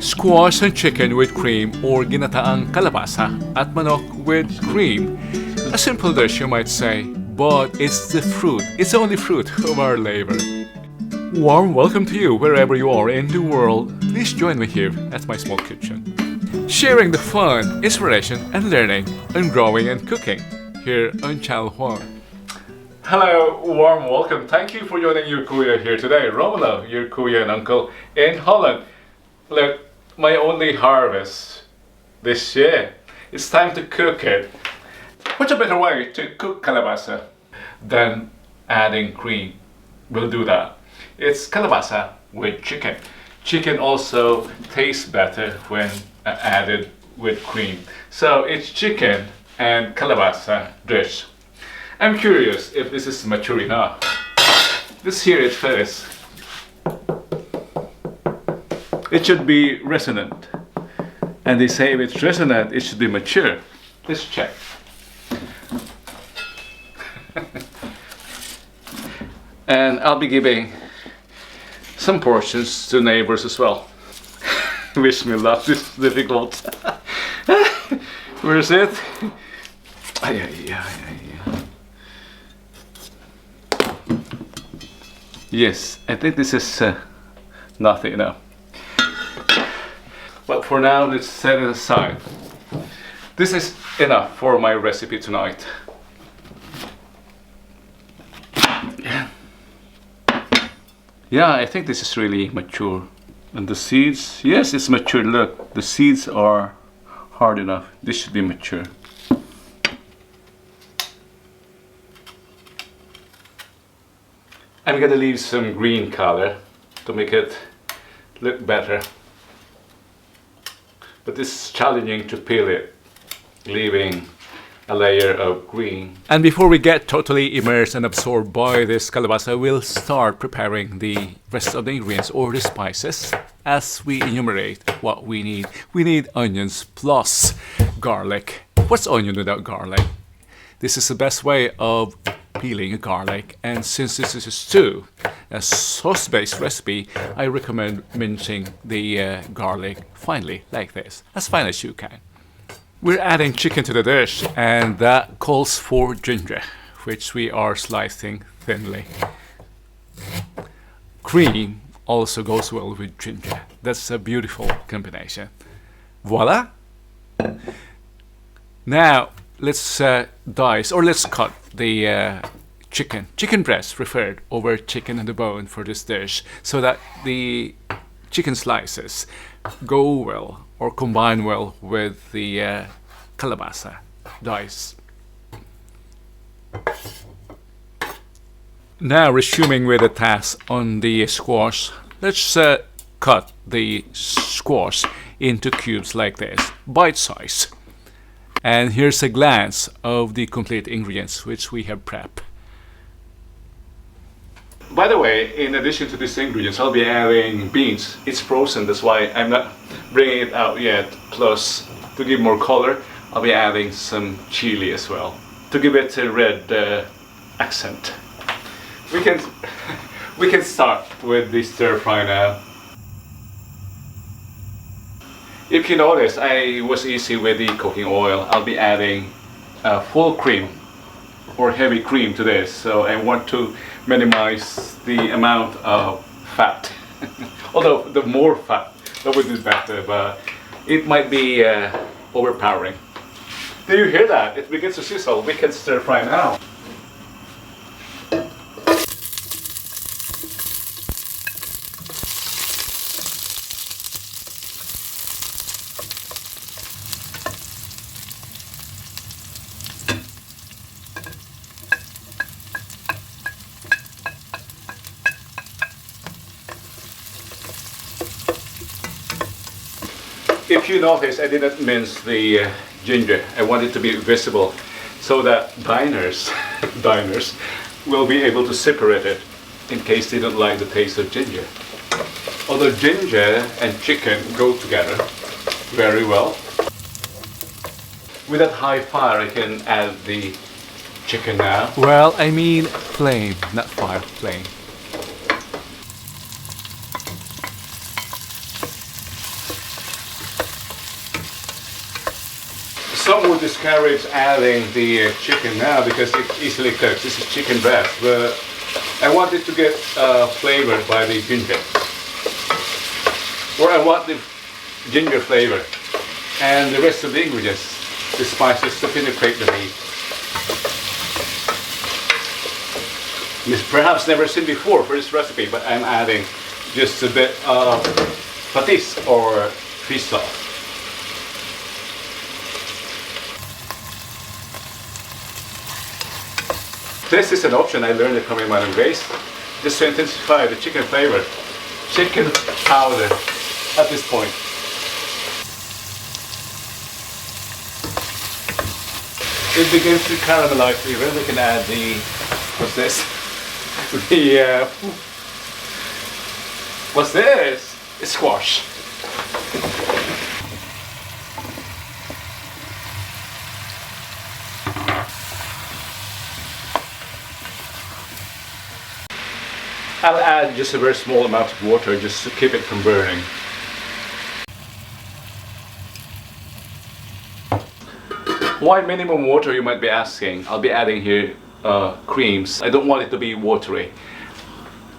Squash and chicken with cream or ginataang kalabasa at manok with cream. A simple dish, you might say, but it's the fruit, it's the only fruit of our labor. Warm welcome to you wherever you are in the world. Please join me here at my small kitchen, sharing the fun, inspiration, and learning on growing and cooking here on Channel Juan. Hello, warm welcome. Thank you for joining your kuya here today. Romolo, your kuya and uncle in Holland. Look, my only harvest this year. It's time to cook it. What's a better way to cook kalabasa than adding cream? We'll do that. It's kalabasa with chicken. Chicken also tastes better when added with cream. So it's chicken and kalabasa dish. I'm curious if this is mature enough. Let's hear it first. It should be resonant. And they say if it's resonant, it should be mature. Let's check. And I'll be giving some portions to neighbors as well. Wish me luck, this is difficult. Where is it? Yes, I think this is nothing enough. But for now, let's set it aside. This is enough for my recipe tonight. Yeah, I think this is really mature. And the seeds, yes, it's mature. Look, the seeds are hard enough. This should be mature. I'm gonna leave some green color to make it look better. But it's challenging to peel it, leaving a layer of green. And before we get totally immersed and absorbed by this kalabasa, we'll start preparing the rest of the ingredients or the spices as we enumerate what we need. We need onions plus garlic. What's onion without garlic? This is the best way of peeling a garlic, and since this is a stew, a sauce-based recipe, I recommend mincing the garlic finely, like this, as fine as you can. We're adding chicken to the dish, and that calls for ginger, which we are slicing thinly. Cream also goes well with ginger. That's a beautiful combination. Voila! Now, let's dice, or let's cut the chicken breast preferred over chicken and the bone for this dish, so that the chicken slices go well or combine well with the kalabasa dice. Now, resuming with the task on the squash, let's cut the squash into cubes like this, bite size. And here's a glance of the complete ingredients which we have prepped. By the way, in addition to these ingredients, I'll be adding beans. It's frozen, that's why I'm not bringing it out yet. Plus, to give more color, I'll be adding some chili as well, to give it a red accent. We can start with the stir fry now. If you notice, I was easy with the cooking oil. I'll be adding full cream or heavy cream to this, so I want to minimize the amount of fat. Although the more fat, that would be better, but it might be overpowering. Do you hear that? It begins to sizzle. We can stir fry now. If you notice, I didn't mince the ginger. I want it to be visible so that diners will be able to separate it in case they don't like the taste of ginger. Although ginger and chicken go together very well. With that high fire, I can add the chicken now. Well, I mean flame, not fire, flame. Some would discourage adding the chicken now because it easily cooks. This is chicken breast, but I want it to get flavored by the ginger. Or I want the ginger flavor and the rest of the ingredients, the spices, to penetrate the meat. You've perhaps never seen before for this recipe, but I'm adding just a bit of patis or fish sauce. This is an option I learned from my base, just to intensify the chicken flavor. Chicken powder at this point. It begins to caramelize even. We can add the, what's this? What's this? It's squash. I'll add just a very small amount of water just to keep it from burning. Why minimum water, you might be asking? I'll be adding here creams. I don't want it to be watery.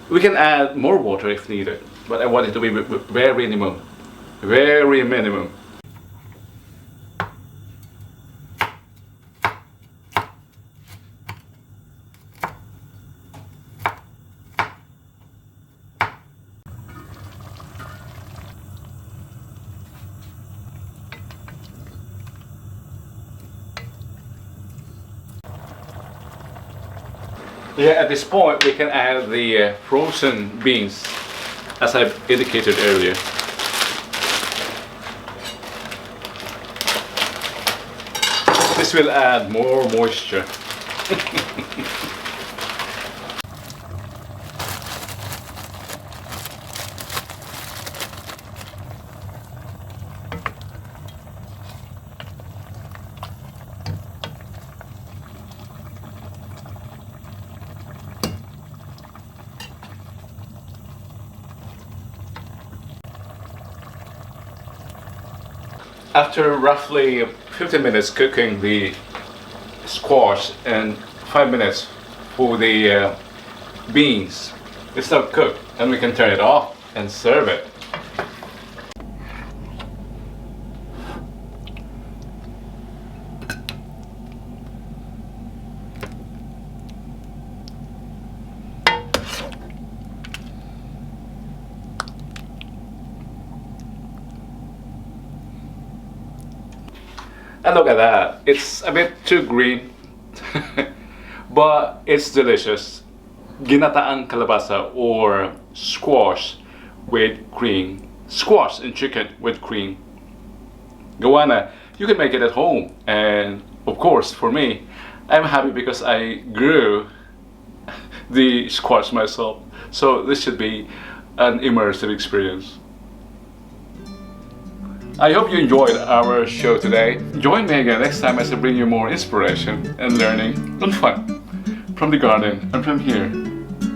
We can add more water if needed, but I want it to be very minimum. Very minimum. Yeah, at this point we can add the frozen beans, as I've indicated earlier. This will add more moisture. After roughly 15 minutes cooking the squash and 5 minutes for the beans, it's now cooked and we can turn it off and serve it. And look at that, it's a bit too green, but it's delicious. Ginataang Kalabasa or squash with cream. Squash and chicken with cream. Gawana, you can make it at home. And of course, for me, I'm happy because I grew the squash myself. So this should be an immersive experience. I hope you enjoyed our show today. Join me again next time as I bring you more inspiration and learning and fun from the garden and from here,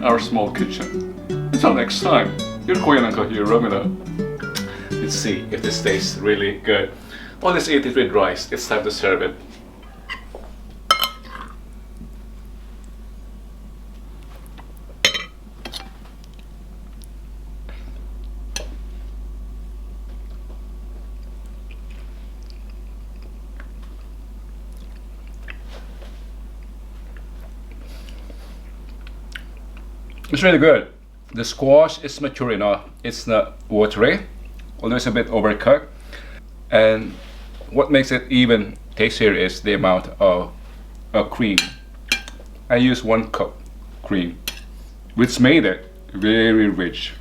our small kitchen. Until next time, your Kuya Uncle here, Romino. Let's see if this tastes really good. Oh, let's eat it with rice. It's time to serve it. It's really good. The squash is mature enough. It's not watery, although it's a bit overcooked. And what makes it even tastier is the amount of cream. I used 1 cup cream, which made it very rich.